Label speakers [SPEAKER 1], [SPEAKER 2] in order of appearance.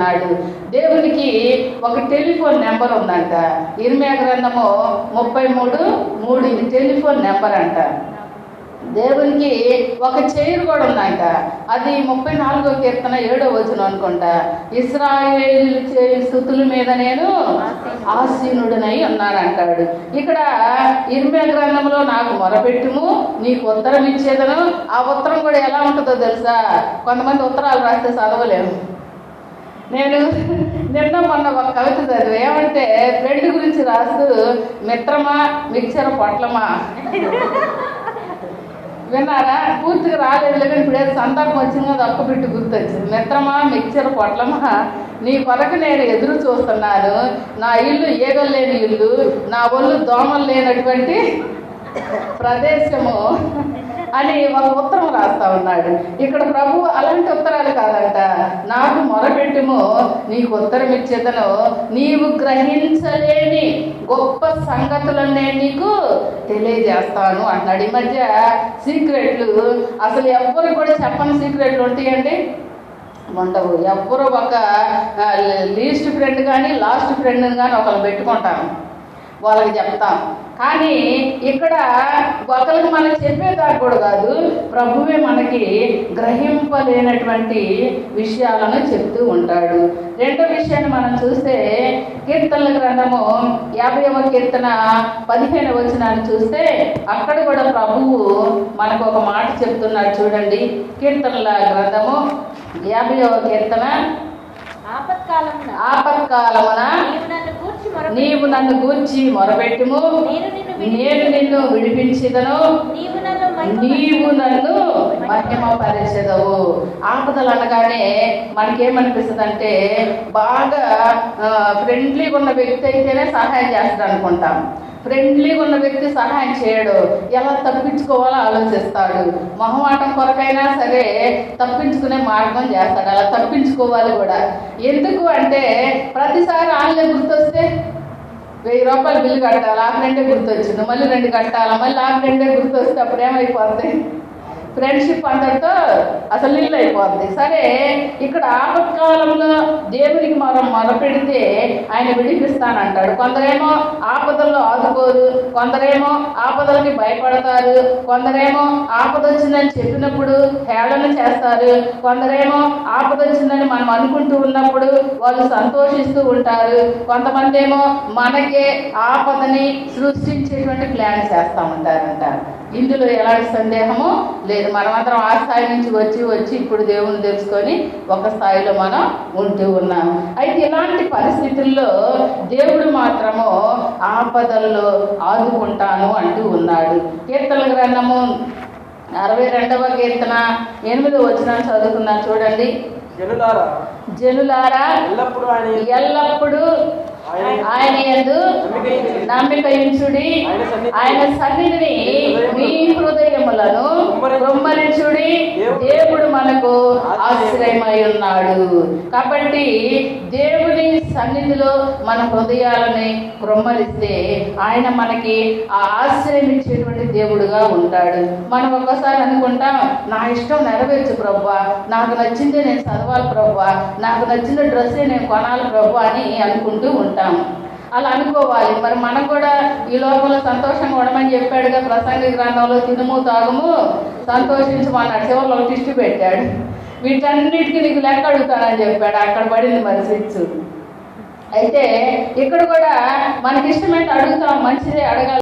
[SPEAKER 1] నాడు దేవునికి ఒక టెలిఫోన్ నెంబర్ ఉందంట. ఇర్మియా గ్రంథము 33:3 ఇది టెలిఫోన్ నెంబర్ అంట. దేవునికి ఒక చైర్ కూడా ఉందంట. అది 34వ కీర్తన 7వ వచనం అనుకుంటా. ఇశ్రాయేలు స్తుతుల మీద నేను ఆసీనుడనై ఉన్నాను అంటాడు. ఇక్కడ ఇర్మియా గ్రంథంలో నాకు మొరపెట్టుము నీకు ఉత్తరం ఇచ్చేదను. ఆ ఉత్తరం కూడా ఎలా ఉంటుందో తెలుసా? కొంతమంది ఉత్తరాలు రాస్తే చదవలేము. నేను మొన్న ఒక కవిత చదివా. ఏమంటే ఫ్రెండ్ గురించి రాస్తూ మిత్రమా మిక్చర్ పొట్లమా విన్నారా? పూర్తిగా రాలేదు, కానీ ఇప్పుడు ఏదో సందర్భం వచ్చిందో తక్కువ పెట్టి గుర్తొచ్చింది. మిత్రమా మిక్చర్ పొట్లమా నీ కొరకు నేను ఎదురు చూస్తున్నాను. నా ఇల్లు ఈగలు లేని ఇల్లు, నా ఒళ్ళు దోమలు లేనటువంటి ప్రదేశము అని ఒక ఉత్తరం రాస్తా ఉన్నాడు. ఇక్కడ ప్రభు అలాంటి ఉత్తరాలు కాదంట. నాకు మొరపెట్టుము నీకు ఉత్తరం ఇచ్చేదను, నీవు గ్రహించలేని గొప్ప సంగతులను నేను నీకు తెలియజేస్తాను అంటున్నాడు. ఈ మధ్య సీక్రెట్లు అసలు ఎవ్వరు కూడా చెప్పని సీక్రెట్లు ఉంటాయండి, ఉండవు. ఎవ్వరు ఒక లీస్ట్ ఫ్రెండ్ కానీ లాస్ట్ ఫ్రెండ్ కానీ ఒకరు పెట్టుకుంటాం, వాళ్ళకి చెప్తాం. కానీ ఇక్కడ ఒకరికి మనం చెప్పేదాకా కూడా కాదు, ప్రభువే మనకి గ్రహింపలేనటువంటి విషయాలను చెప్తూ ఉంటాడు. రెండో విషయాన్ని మనం చూస్తే కీర్తనల గ్రంథము 50వ కీర్తన 15వ వచనాన్ని చూస్తే అక్కడ కూడా ప్రభువు మనకు ఒక మాట చెప్తున్నాడు. చూడండి, కీర్తనల గ్రంథము 50వ కీర్తన ఆపత్కాలమున నీవు నన్ను గూర్చి మొరపెట్టుము, నేను నిన్ను విడిపించెదను, నీవు నన్ను మహిమపరచెదవు. ఆపదలు అనగానే మనకేమనిపిస్తుంది అంటే బాగా ఫ్రెండ్లీగా ఉన్న వ్యక్తి అయితేనే సహాయం చేస్తాడు అనుకుంటాం. ఫ్రెండ్లీగా ఉన్న వ్యక్తి సహాయం చేయడు, ఎలా తప్పించుకోవాలో ఆలోచిస్తాడు. మొహమాటం కొరకైనా సరే తప్పించుకునే మార్గం చేస్తాడు. అలా తప్పించుకోవాలి కూడా. ఎందుకు అంటే ప్రతిసారి ఆన్లైన్ గుర్తొస్తే 1000 రూపాయలు బిల్లు కట్టాలి, ఆ ఫ్రెండే గుర్తొచ్చింది, మళ్ళీ 2 కట్టాలి, మళ్ళీ ఆ ఫ్రెండే గుర్తొస్తే అప్పుడు ఏమైపోతుంది? ఫ్రెండ్షిప్ అందరితో అసలు నీళ్ళు అయిపోద్ది. సరే, ఇక్కడ ఆపత్కాలంలో దేవునికి మనం మొరపెడితే ఆయన విడిపిస్తానంటాడు. కొందరేమో ఆపదల్లో ఆదుకోరు, కొందరేమో ఆపదలకి భయపడతారు, కొందరేమో ఆపద వచ్చిందని చెప్పినప్పుడు హేళన చేస్తారు, కొందరేమో ఆపద వచ్చిందని మనం అనుకుంటూ ఉన్నప్పుడు వాళ్ళు సంతోషిస్తూ ఉంటారు, కొంతమంది ఏమో మనకే ఆపదని సృష్టించేటువంటి ప్లాన్ చేస్తూ ఉంటారంట. ఇందులో ఎలాంటి సందేహము లేదు. మనమందరం ఆ స్థాయి నుంచి వచ్చి ఇప్పుడు దేవుని తెలుసుకొని ఒక స్థాయిలో మనం ఉంటూ ఉన్నాం. అయితే ఇలాంటి పరిస్థితుల్లో దేవుడు మాత్రము ఆపదల్లో ఆదుకుంటాను అంటూ ఉన్నాడు. కీర్తనల గ్రంథము 62వ కీర్తన 8వ వచనం చదువుకున్నాను. చూడండి, జనులారా ఎల్లప్పుడూ ఆయన యందు నమ్మిక ఉంచుడి, ఆయన సన్నిధిని మీ హృదయములను కుమ్మరించుడి, దేవుడు మనకు ఆశ్రయమై ఉన్నాడు. కాబట్టి దేవుని సన్నిధిలో మన హృదయాలని కుమ్మరిస్తే ఆయన మనకి ఆ ఆశ్రయం ఇచ్చేటువంటి దేవుడుగా ఉంటాడు. మనం ఒక్కసారి అనుకుంటాం, నా ఇష్టం నెరవేర్చు ప్రభువా, నాకు నచ్చిందే నేను చదవాలి ప్రభువా, నాకు నచ్చిన డ్రెస్సే నేను కొనాలి ప్రభువా అని అనుకుంటూ ఉంటాం. అలా అనుకోవాలి. మరి మనం కూడా ఈ లోకంలో సంతోషంగా ఉండమని చెప్పాడుగా ప్రసంగి గ్రంథంలో, తినుము తాగుము సంతోషించమన్నాడు. చివరిలో ఒక టిష్టి పెట్టాడు, వీటన్నిటికీ నీకు లెక్క అడుగుతానని చెప్పాడు. అక్కడ పడింది మరి స్విచ్. అయితే ఇక్కడ కూడా మనకి ఇష్టమైతే అడుగుతాం, మంచిదే అడగాలి.